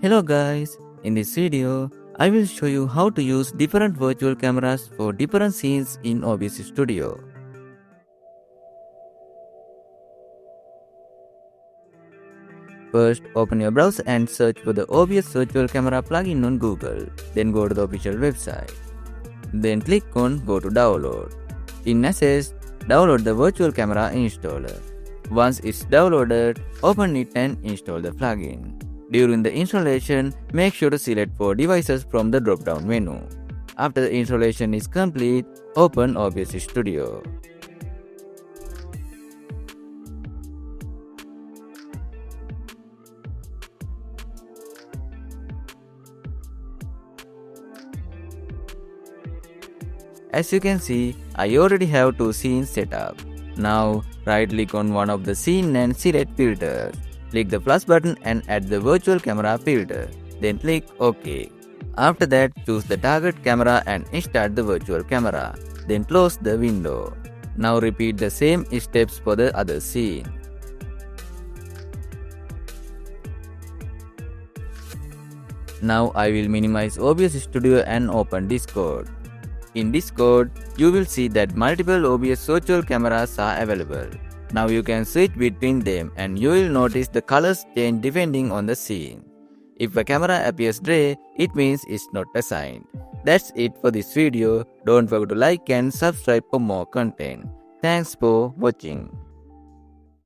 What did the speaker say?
Hello guys, in this video, I will show you how to use different virtual cameras for different scenes in OBS Studio. First, open your browser and search for the OBS virtual camera plugin on Google. Then go to the official website. Then click on Go to Download. In Assets, download the virtual camera installer. Once it's downloaded, open it and install the plugin. During the installation, make sure to select for devices from the drop-down menu. After the installation is complete, open OBS Studio. As you can see, I already have two scenes set up. Now, right-click on one of the scene and select Filters. Click the plus button and add the virtual camera filter. Then click OK. After that, choose the target camera and start the virtual camera. Then close the window. Now repeat the same steps for the other scene. Now I will minimize OBS Studio and open Discord. In Discord, you will see that multiple OBS virtual cameras are available. Now you can switch between them and you will notice the colors change depending on the scene. If a camera appears gray, it means it's not assigned. That's it for this video. Don't forget to like and subscribe for more content. Thanks for watching.